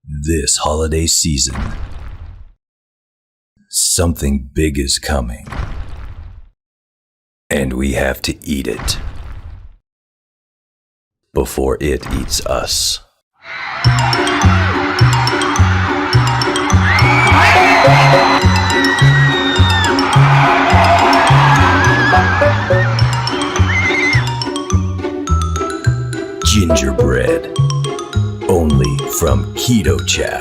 This holiday season, something big is coming, and we have to eat it before it eats us. Gingerbread, only from Keto Chow.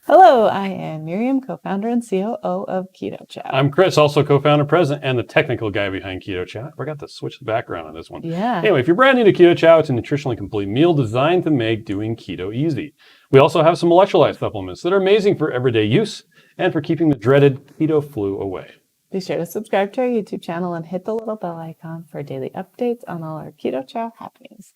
Hello, I am Miriam, co-founder and COO of Keto Chow. I'm Chris, also co-founder, president, and the technical guy behind Keto Chow. I forgot to switch the background on this one. Yeah. Anyway, if you're brand new to Keto Chow, it's a nutritionally complete meal designed to make doing keto easy. We also have some electrolyte supplements that are amazing for everyday use and for keeping the dreaded keto flu away. Be sure to subscribe to our YouTube channel and hit the little bell icon for daily updates on all our Keto Chow happenings.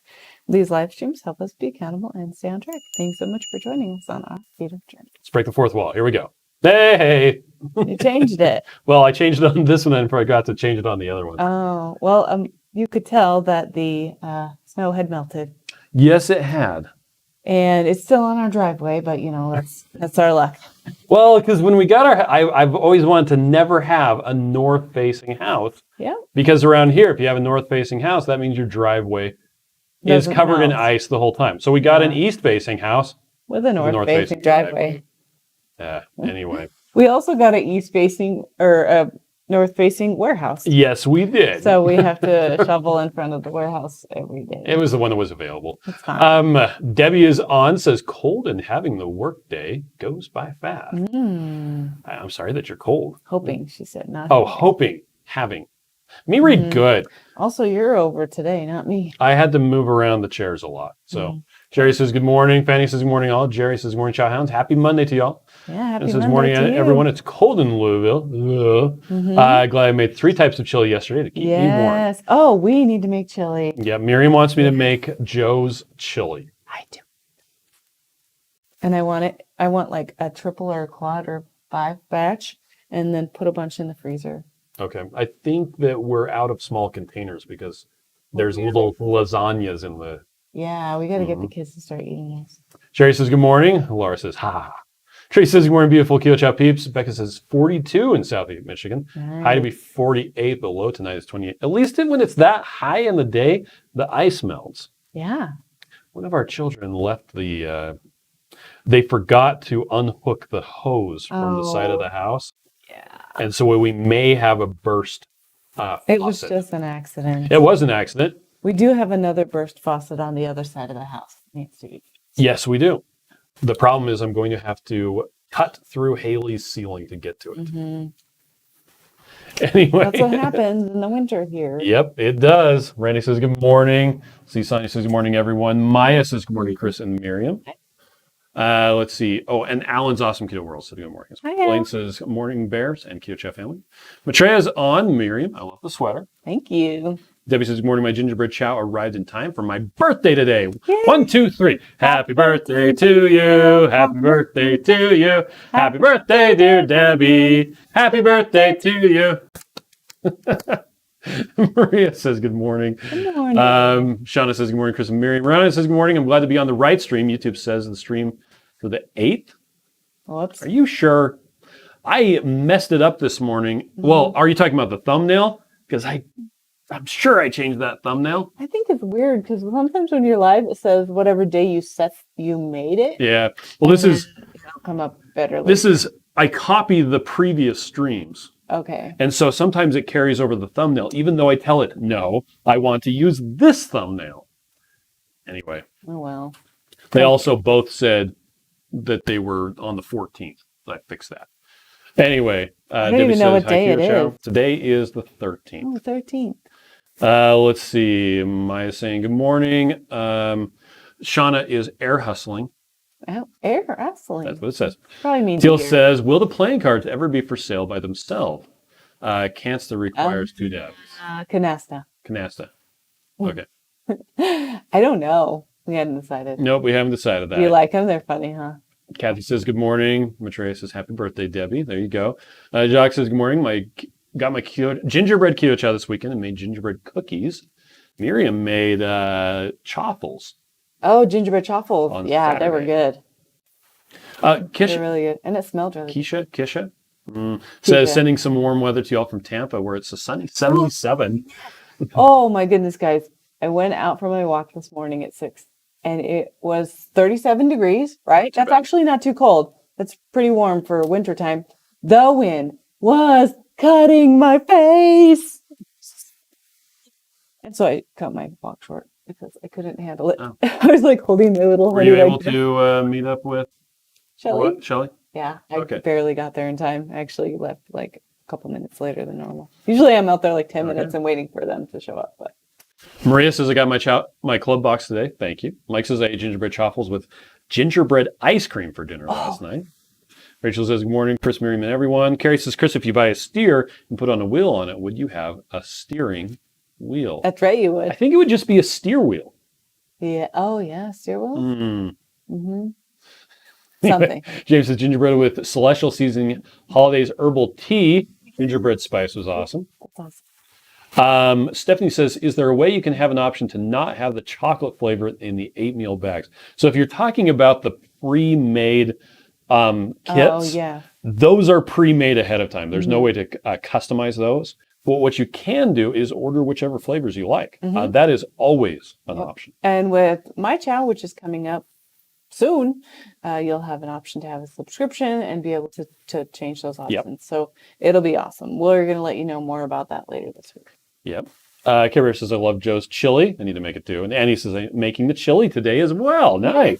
These live streams help us be accountable and stay on track. Thanks so much for joining us on our keto journey. Let's break the fourth wall. Here we go. Hey! You changed it. Well, I changed it on this one and forgot to change it on the other one. Oh, well, you could tell that the snow had melted. Yes, it had. And it's still on our driveway, but you know, that's our luck. Well, because when we got I've always wanted to never have a north-facing house. Yeah. Because around here, if you have a north-facing house, that means your driveway is covered in ice the whole time. So we got an east-facing house with a north-facing driveway. Anyway. We also got an east-facing or a north-facing warehouse. Yes, we did. So we have to shovel in front of the warehouse every day. It was the one that was available. That's fine. Debbie is on, says cold and having the work day goes by fast. I'm sorry that you're cold. Hoping, she said. Not hoping, having. Me read good. Also, you're over today, not me. I had to move around the chairs a lot. So Jerry says good morning. Fanny says good morning all. Jerry says good morning, Chow Hounds. Happy Monday to y'all. Yeah, happy Monday. Monday Morning, to you. everyone. It's cold in Louisville. Glad I made 3 types of chili yesterday to keep me warm. Yes. Oh, we need to make chili. Yeah, Miriam wants me to make Joe's chili. I do. And I want like a triple or a quad or 5 batch and then put a bunch in the freezer. Okay. I think that we're out of small containers because there's little lasagnas in the... Yeah, we got to get the kids to start eating those. Sherry says good morning. Laura says ha. Tracy says good morning, beautiful Keto Chow peeps. Becca says 42 in Southeast Michigan. Nice. High to be 48, but low tonight is 28. At least when it's that high in the day, the ice melts. Yeah. One of our children left they forgot to unhook the hose from the side of the house. Yeah. And so we may have a burst faucet. It was just an accident. It was an accident. We do have another burst faucet on the other side of the house. Needs to be. Yes, we do. The problem is I'm going to have to cut through Haley's ceiling to get to it. Anyway. That's what happens in the winter here. Yep, it does. Randy says good morning. See, Sonia says good morning, everyone. Maya says good morning, Chris and Miriam. Let's see. Oh, and Alan's Awesome Keto World said good morning. Hi, Blaine says good morning, Bears and Keto Chow family. Matreya's on. Miriam, I love the sweater. Thank you. Debbie says good morning. My gingerbread chow arrived in time for my birthday today. Yay. 1, 2, 3. Happy birthday to you. Happy birthday to you. Happy birthday, dear Debbie. Happy birthday to you. Maria says good morning. Good morning. Shauna says good morning, Chris and Miriam. Rana says good morning. I'm glad to be on the right stream. YouTube says the stream for the 8th. Whoops. Are you sure? I messed it up this morning. Well, are you talking about the thumbnail? Because I'm sure I changed that thumbnail. I think it's weird because sometimes when you're live, it says whatever day you made it. Yeah. Well, it'll come up better. I copy the previous streams. Okay. And so sometimes it carries over the thumbnail, even though I tell it, no, I want to use this thumbnail. Anyway. Oh, well. They also both said that they were on the 14th. So I fixed that. Anyway. I don't even know what day it is. Today is the 13th. Oh, 13th. Let's see. Maya's saying good morning. Shauna is air hustling. Oh, air wrestling. That's what it says. Probably means Teal says, will the playing cards ever be for sale by themselves? Cansta requires 2 dabs. Canasta. Okay. I don't know. We hadn't decided. Nope, we haven't decided that. You like them? They're funny, huh? Kathy says good morning. Matreya says happy birthday, Debbie. There you go. Jacques says good morning. My got my gingerbread keto chow this weekend and made gingerbread cookies. Miriam made chaffles. Oh, gingerbread chaffles. On Yeah, they were Saturday. good. Kisha, They're really good. And it smelled really good. Kisha says Keisha. sending some warm weather to y'all from Tampa where it's a sunny 77. Oh my goodness, guys. I went out for my walk this morning at 6 and it was 37 degrees, right? That's bad. actually not too cold. That's pretty warm for wintertime. The wind was cutting my face. And so I cut my walk short because I couldn't handle it. Oh. I was like holding my little Were hoodie you like able this. to meet up with Shelly? Shelly? Yeah, I Okay. barely got there in time. I actually left like a couple minutes later than normal. Usually I'm out there like 10 minutes and waiting for them to show up. But Maria says I got my club box today. Thank you. Mike says I ate gingerbread chaffles with gingerbread ice cream for dinner last night. Rachel says, good morning, Chris, Miriam, and everyone. Carrie says, Chris, if you buy a steer and put on a wheel on it, would you have a steering wheel? that's right, you I would. think it would just be a steer wheel. Yeah. Oh, yeah. Steer wheel? Mm. Something. James says, gingerbread with celestial seasoning, holidays herbal tea. Gingerbread spice was awesome. That's awesome. Stephanie says, is there a way you can have an option to not have the chocolate flavor in the 8-meal bags? So if you're talking about the pre-made kits, Oh, yeah. those are pre-made ahead of time. There's no way to customize those. But what you can do is order whichever flavors you like. That is always an option. And with my chow, which is coming up soon, you'll have an option to have a subscription and be able to change those options. So it'll be awesome. We're going to let you know more about that later this week. Yep. Carrie says, I love Joe's chili. I need to make it too. And Annie says, I'm making the chili today as well. Nice.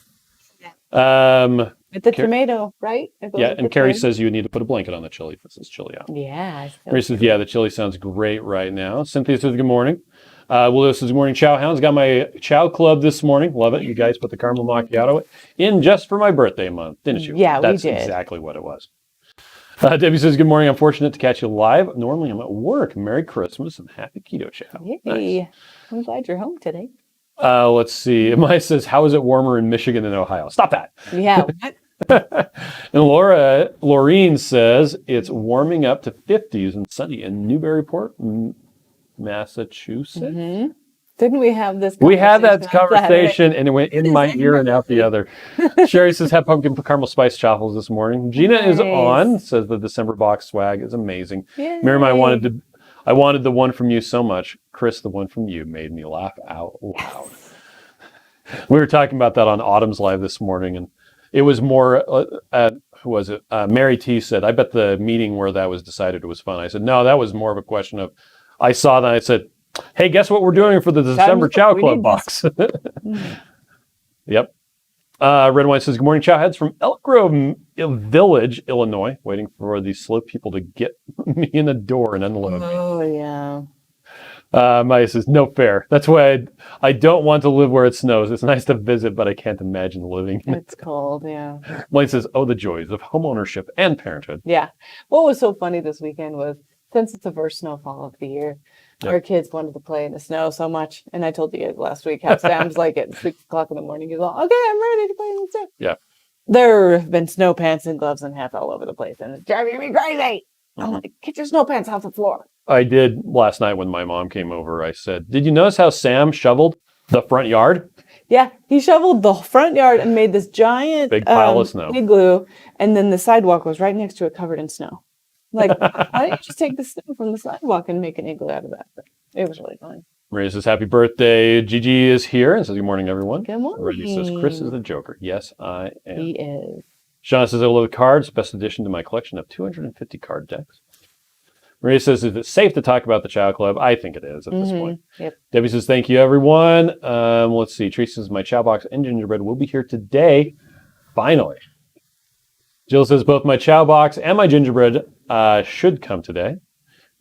With the tomato, right? Yeah, and Carrie says you need to put a blanket on the chili. This is chili out. Yeah. Carrie says, yeah, the chili sounds great right now. Cynthia says, good morning. Willow says, good morning, Chow Hounds. Got my Chow Club this morning. Love it. You guys put the caramel macchiato in just for my birthday month, didn't you? Yeah, we did. That's exactly what it was. Debbie says, good morning. I'm fortunate to catch you live. Normally I'm at work. Merry Christmas and happy Keto Chow. Yay. Nice. I'm glad you're home today. Let's see. Maya says, how is it warmer in Michigan than Ohio? Stop that. Yeah. And Laureen says it's warming up to 50s and sunny in Newburyport, Massachusetts. Didn't we have this We had that on conversation Saturday? and it went in my ear and out the other. Sherry says, have pumpkin caramel spice chaffles this morning. Gina is on, says the December box swag is amazing. Yay. Miriam, I wanted the one from you so much. Chris, the one from you made me laugh out loud. We were talking about that on Autumn's Live this morning, and it was more, who was it? Mary T said, I bet the meeting where that was decided was fun. I said, no, that was more of a question of, I saw that, I said, hey, guess what we're doing for the December Chow Club box? Yep. Red Wine says, good morning, Chow Heads from Elk Grove Village, Illinois. Waiting for these slow people to get me in the door and unload me. Oh, yeah. Maya says, no fair. That's why I don't want to live where it snows. It's nice to visit, but I can't imagine living. It's cold, yeah. Blaine says, oh, the joys of home ownership and parenthood. Yeah. What was so funny this weekend was, since it's the first snowfall of the year, our kids wanted to play in the snow so much. And I told you guys last week how Sam's like at 6 o'clock in the morning. He's like, okay, I'm ready to play in the snow. Yeah. There have been snow pants and gloves and hats all over the place, and it's driving me crazy. I'm like, get your snow pants off the floor. I did last night when my mom came over. I said, did you notice how Sam shoveled the front yard? Yeah, he shoveled the front yard and made this giant Big pile of snow. igloo, and then the sidewalk was right next to it, covered in snow. Like, why don't you just take the snow from the sidewalk and make an igloo out of that? But it was really fun. Maria says, happy birthday. Gigi is here and says, good morning, everyone. Good morning. Reggie says, Chris is the Joker. Yes, I am. He is. Shauna says, I love the cards. Best addition to my collection of 250 card decks. Maria says, is it safe to talk about the Chow Club? I think it is at this point. Yep. Debbie says, thank you, everyone. Let's see. Teresa says, my Chow box and gingerbread will be here today. Finally. Jill says, both my Chow box and my gingerbread should come today.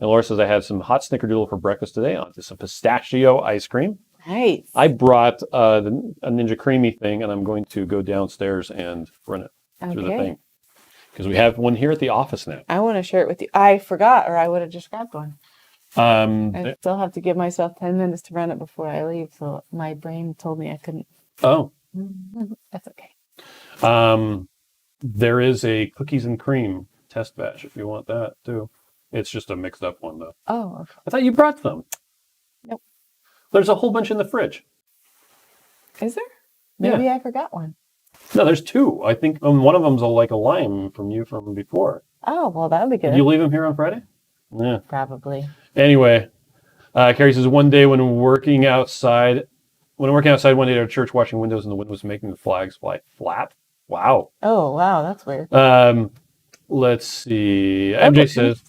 And Laura says, I had some hot snickerdoodle for breakfast today onto some pistachio ice cream. Nice. I brought a Ninja Creamy thing, and I'm going to go downstairs and run it through the thing. Because we have one here at the office now. I want to share it with you. I forgot, or I would have just grabbed one. I still have to give myself 10 minutes to run it before I leave, so my brain told me I couldn't. Oh. That's okay. There is a cookies and cream test batch if you want that too. It's just a mixed up one, though. Oh, okay. I thought you brought them. Nope. There's a whole bunch in the fridge. Is there? Yeah. Maybe I forgot one. No, there's two. I think one of them's a lime from you from before. Oh, well, that would be good. Did you leave them here on Friday? Yeah. Probably. Anyway, Carrie says, one day when working outside one day at our church, washing windows, and the wind was making the flags fly flat. Wow. Oh, wow, that's weird. Let's see. MJ says,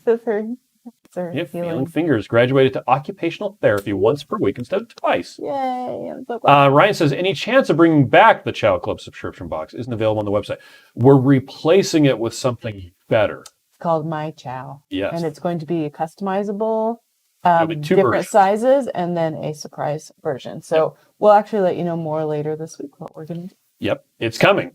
feeling fingers. Graduated to occupational therapy once per week instead of twice. Yay. I'm so glad. Ryan says, any chance of bringing back the Chow Club subscription box? Isn't available on the website. We're replacing it with something better. It's called My Chow. Yes. And it's going to be customizable, be two different versions. sizes, and then a surprise version. So we'll actually let you know more later this week what we're going to do. Yep, it's coming.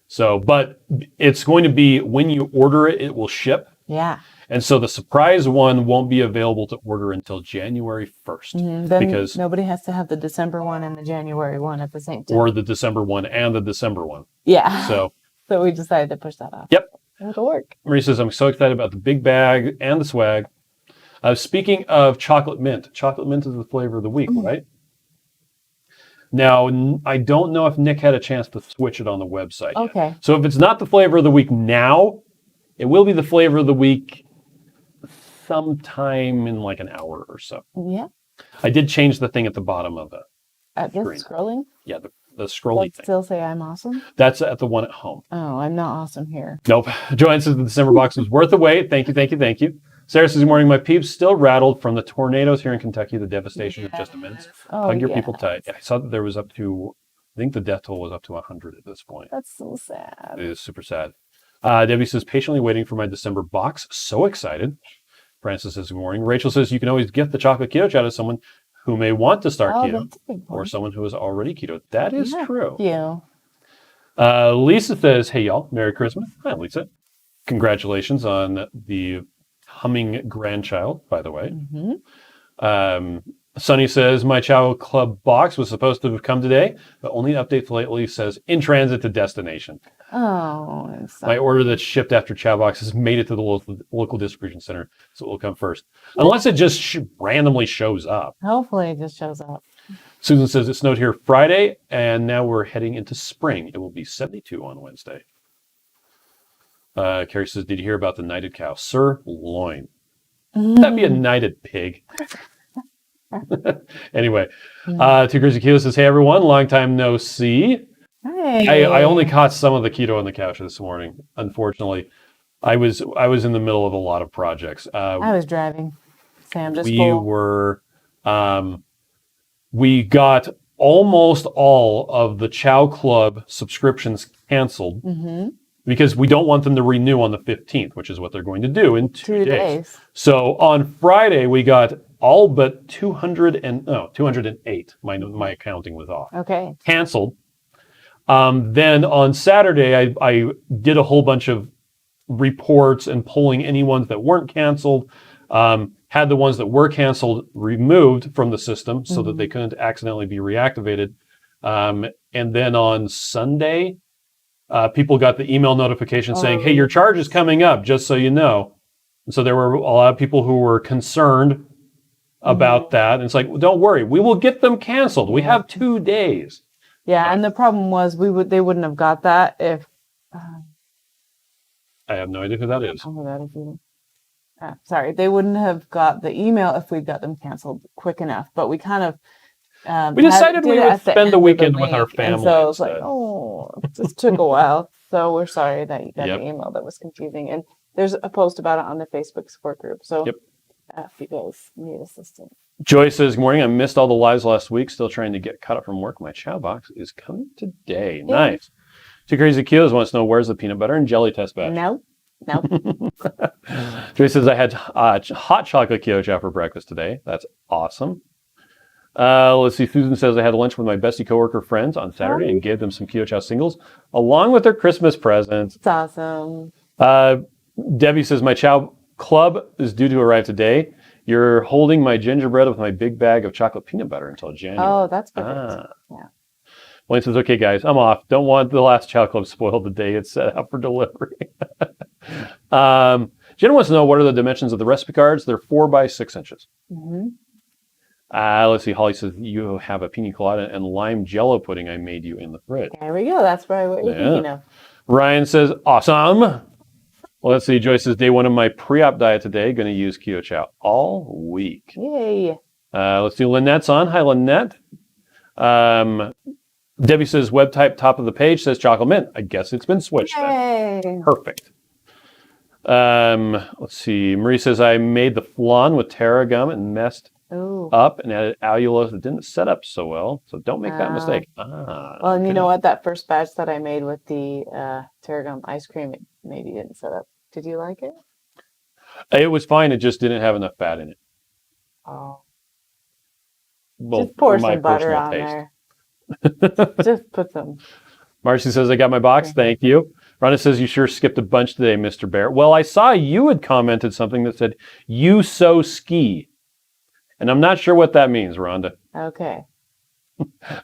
So, but it's going to be when you order it, it will ship. Yeah. And so the surprise one won't be available to order until January 1st. Then because nobody has to have the December one and the January one at the same time. Or the December one and the December one. Yeah. So we decided to push that off. Yep. It'll work. Marie says, I'm so excited about the big bag and the swag. Speaking of chocolate mint is the flavor of the week, right? Now, I don't know if Nick had a chance to switch it on the website yet. Okay. So if it's not the flavor of the week now, it will be the flavor of the week sometime in like an hour or so. Yeah. I did change the thing at the bottom of it. At this Screen. scrolling? Yeah, the scrolly Does it thing. still say I'm awesome? That's at the one at home. Oh, I'm not awesome here. Nope. Joanne says the December box was worth the wait. Thank you. Sarah says, good morning. My peeps still rattled from the tornadoes here in Kentucky, the devastation of just a minute. Hug your people tight. Yeah, I saw that there was up to, I think the death toll was up to 100 at this point. That's so sad. It is super sad. Debbie says, patiently waiting for my December box. So excited. Francis says, good morning. Rachel says, you can always gift the chocolate keto chow to someone who may want to start keto that's a big or one. someone who is already keto. That is true. Thank you. Lisa says, hey, y'all. Merry Christmas. Hi, Lisa. Congratulations on the humming grandchild, by the way. Sunny says, my Chow Club box was supposed to have come today, but only updates lately says in transit to destination. Oh, I'm sorry. My order that shipped after Chow Box has made it to the local distribution center, so it will come first. Unless it just randomly shows up. Hopefully it just shows up. Susan says, it snowed here Friday, and now we're heading into spring. It will be 72 on Wednesday. Carrie says, did you hear about the knighted cow? Sirloin. That'd be a knighted pig. Anyway, Two Crazy Keto says, hey everyone, long time no see. Hey. I only caught some of the keto on the couch this morning. Unfortunately, I was in the middle of a lot of projects. I was driving. Sam just we got almost all of the Chow Club subscriptions canceled because we don't want them to renew on the 15th, which is what they're going to do in 2 days. So on Friday, we got all but 208. My accounting was off. Okay. Canceled. Then on Saturday, I did a whole bunch of reports and pulling any ones that weren't canceled. Had the ones that were canceled removed from the system so that they couldn't accidentally be reactivated. And then on Sunday, people got the email notification saying, hey, your charge is coming up, just so you know. And so there were a lot of people who were concerned about that. And it's like, well, don't worry, we will get them canceled. We have 2 days. Yeah, and the problem was they wouldn't have got that if I have no idea who that is. Sorry, they wouldn't have got the email if we got them canceled quick enough. But we kind of we decided we would spend the weekend with our family. And so it was like, it just took a while. So we're sorry that you got the email that was confusing. And there's a post about it on the Facebook support group. So if you guys need assistance. Joy says, good morning. I missed all the lives last week. Still trying to get caught up from work. My Chow Box is coming today. Yeah. Nice. Two Crazy Kilos wants to know, where's the peanut butter and jelly test batch? No. Joy says, I had hot chocolate keto chow for breakfast today. That's awesome. Let's see. Susan says, I had lunch with my bestie coworker friends on Saturday and gave them some keto chow singles along with their Christmas presents. It's awesome. Debbie says, my Chow Club is due to arrive today. You're holding my gingerbread with my big bag of chocolate peanut butter until January. Oh, that's perfect. Yeah. Wayne says, okay, guys, I'm off. Don't want the last Chow Club spoiled the day it's set out for delivery. Jenna wants to know what are the dimensions of the recipe cards. They're 4 by 6 inches. Mm-hmm. Let's see. Holly says you have a pina colada and lime jello pudding I made you in the fridge. There we go. That's probably what you're thinking of. Ryan says, awesome. Well, let's see. Joyce says, day 1 of my pre-op diet today. Going to use Keto Chow all week. Yay. Let's see. Lynette's on. Hi, Lynette. Debbie says, web type top of the page says chocolate mint. I guess it's been switched then. Yay. Perfect. Let's see. Marie says, I made the flan with tarragon and messed up and added allulose. It didn't set up so well, so don't make that mistake. Well, and you know what? That first batch that I made with the tarragon ice cream, it maybe didn't set up. Did you like it? It was fine. It just didn't have enough fat in it. Oh. Well, Just pour for my some butter personal on taste. there. Just put some. Marcy says, I got my box. Thank you. Rhonda says, you sure skipped a bunch today, Mr. Bear. Well, I saw you had commented something that said, you so ski. And I'm not sure what that means, Rhonda. Okay.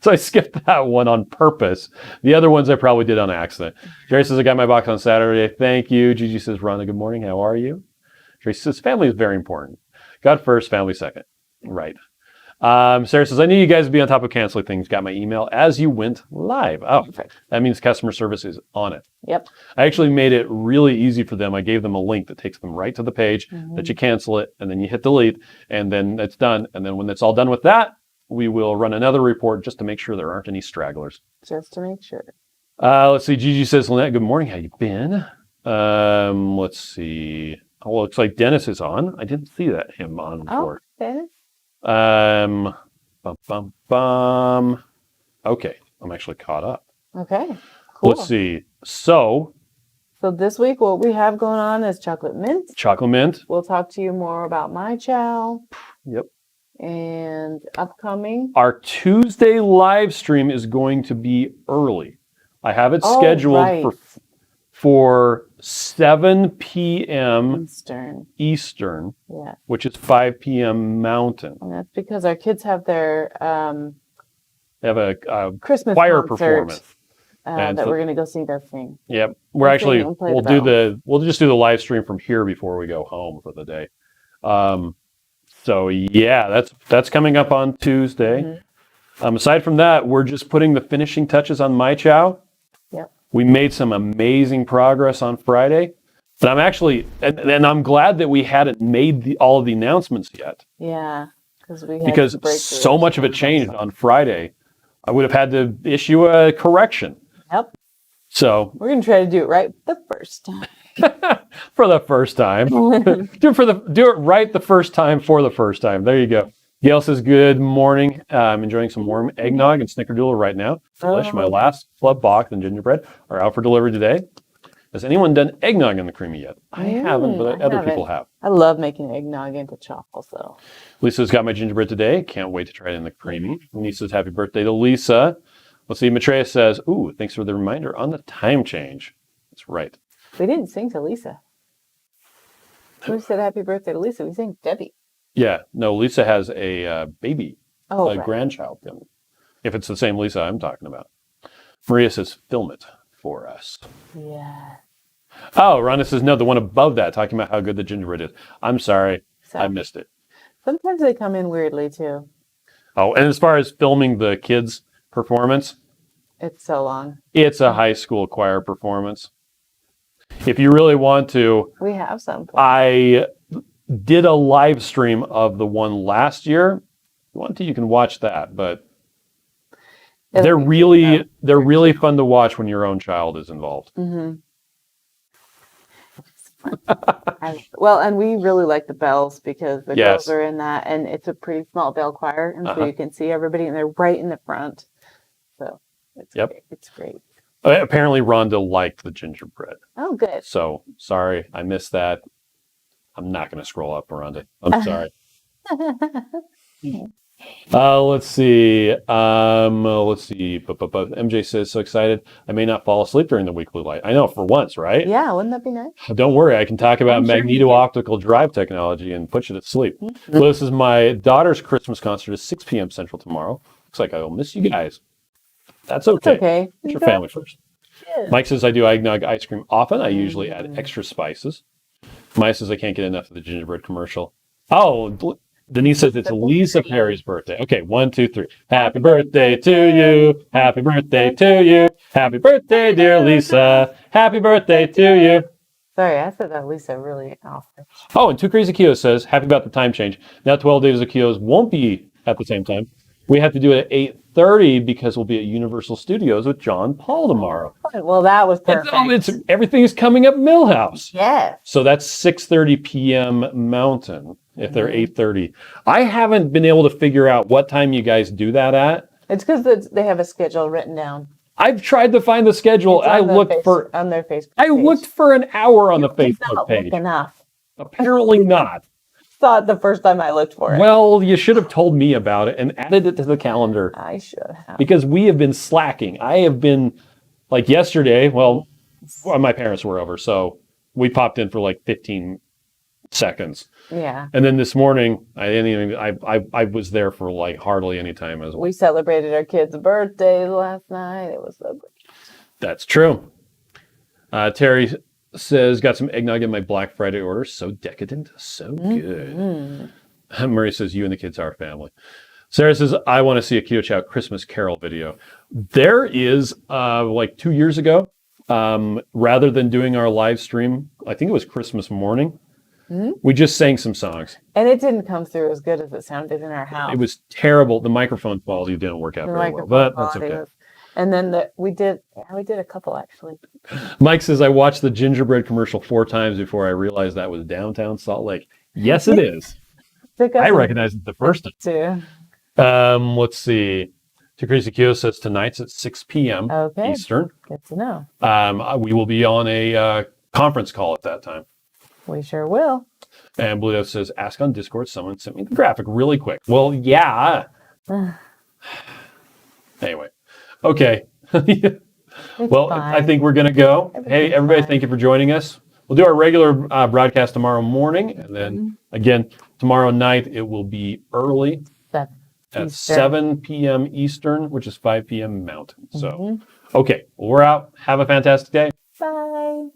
So I skipped that one on purpose. The other ones I probably did on accident. Jerry says, I got my box on Saturday. Thank you. Gigi says, Rhonda, good morning. How are you? Tracy says, family is very important. God first, family second. Right. Sarah says, I knew you guys would be on top of canceling things. Got my email as you went live. Oh, Perfect. that means customer service is on it. Yep. I actually made it really easy for them. I gave them a link that takes them right to the page that you cancel it, and then you hit delete, and then it's done. And then when it's all done with that, we will run another report just to make sure there aren't any stragglers. Just to make sure. Let's see. Gigi says, Lynette, good morning. How you been? Let's see. Oh, well, looks like Dennis is on. I didn't see him on before. Oh, okay. Okay, I'm actually caught up. Okay. Cool. Let's see. So this week, what we have going on is chocolate mint. chocolate mint. We'll talk to you more about my chow. Yep. And upcoming. Our Tuesday live stream is going to be early. I have it scheduled for 7 p.m. Eastern, yeah, which is 5 p.m. Mountain. And that's because our kids have their They have a Christmas choir concert, performance that we're going to go see their thing. Yep, we'll just do the live stream from here before we go home for the day. So yeah, that's coming up on Tuesday. Aside from that, we're just putting the finishing touches on my chow. Yep. We made some amazing progress on Friday, but I'm actually, and I'm glad that we hadn't made all of the announcements yet. Yeah, because so much of it changed on Friday. I would have had to issue a correction. Yep. So we're going to try to do it right the first time. For the first time. do it right the first time for the first time. There you go. Gail says, good morning. I'm enjoying some warm eggnog and snickerdoodle right now. Delish, my last club box and gingerbread are out for delivery today. Has anyone done eggnog in the creamy yet? I haven't, but other people have. I love making eggnog into chocolate, though. Lisa's got my gingerbread today. Can't wait to try it in the creamy. Lisa says, happy birthday to Lisa. Let's see. Maitreya says, ooh, thanks for the reminder on the time change. That's right. We didn't sing to Lisa. We said happy birthday to Lisa. We sang Debbie. Yeah. No, Lisa has a baby, right. grandchild coming. If it's the same Lisa I'm talking about. Maria says, film it for us. Yeah. Oh, Rhonda says, no, the one above that, talking about how good the gingerbread is. I'm sorry. I missed it. Sometimes they come in weirdly, too. Oh, and as far as filming the kids' performance, it's so long. It's a high school choir performance. If you really want to, we have some. I did a live stream of the one last year. If you want to, you can watch that, but they're really fun to watch when your own child is involved. Mm-hmm. Well, and we really like the bells because the girls are in that, and it's a pretty small bell choir, and so you can see everybody, and they're right in the front. So it's great. It's great. Apparently, Rhonda liked the gingerbread. Oh, good. So sorry, I missed that. I'm not going to scroll up, Rhonda. I'm sorry. Let's see. MJ says, so excited. I may not fall asleep during the weekly light. I know, for once, right? Yeah, wouldn't that be nice? Don't worry. I can talk about magneto-optical drive technology and put you to sleep. So this is my daughter's Christmas concert at 6 p.m. Central tomorrow. Looks like I will miss you guys. That's okay. It's okay. Put your family first. Yeah. Mike says, I do eggnog ice cream often. I usually add extra spices. Maya says I can't get enough of the gingerbread commercial. Oh, Denise says it's Lisa Perry's birthday. Okay, 1, 2, 3. Happy birthday to you. Happy birthday to you. Happy birthday, dear Lisa. Happy birthday to you. Sorry, I said that Lisa really often. Oh, and Two Crazy Kios says, happy about the time change. Now 12 Days of Kios won't be at the same time. We have to do it at 8:30 because we'll be at Universal Studios with John Paul tomorrow. Well, that was perfect. Everything is coming up Millhouse. Yes. So that's 6:30 p.m. Mountain if they're 8:30. I haven't been able to figure out what time you guys do that at. It's because they have a schedule written down. I've tried to find the schedule. On their Facebook I looked for an hour on the It's Facebook not page. enough. Apparently not. Saw it the first time I looked for it. Well, you should have told me about it and added it to the calendar I should have. because we have been slacking. I have been, like yesterday, well, my parents were over, so we popped in for like 15 seconds. Yeah. And then this morning, I was there for like hardly any time as well. We celebrated our kids' birthdays last night. It was so great. That's true. Terry says, got some eggnog in my Black Friday order. So decadent, so good. Murray says, you and the kids are family. Sarah says, I want to see a Keto Chow Christmas Carol video. There is, like 2 years ago, rather than doing our live stream, I think it was Christmas morning, we just sang some songs. And it didn't come through as good as it sounded in our house. It was terrible. The microphone quality didn't work out very well, but that's okay. And then we did a couple actually. Mike says, I watched the gingerbread commercial 4 times before I realized that was downtown Salt Lake. Yes, it is. I recognized it the first time. Too. Let's see. Two Crazy Kyo says tonight's at 6 p.m. Eastern. Good to know. We will be on a conference call at that time. We sure will. And Blue Dove says, ask on Discord. Someone sent me the graphic really quick. Well, yeah. Anyway. Okay. Well, fine. I think we're going to go. Hey, everybody, thank you for joining us. We'll do our regular broadcast tomorrow morning. And then, again, tomorrow night, it will be early at 7 p.m. Eastern, which is 5 p.m. Mountain. So, okay, well, we're out. Have a fantastic day. Bye.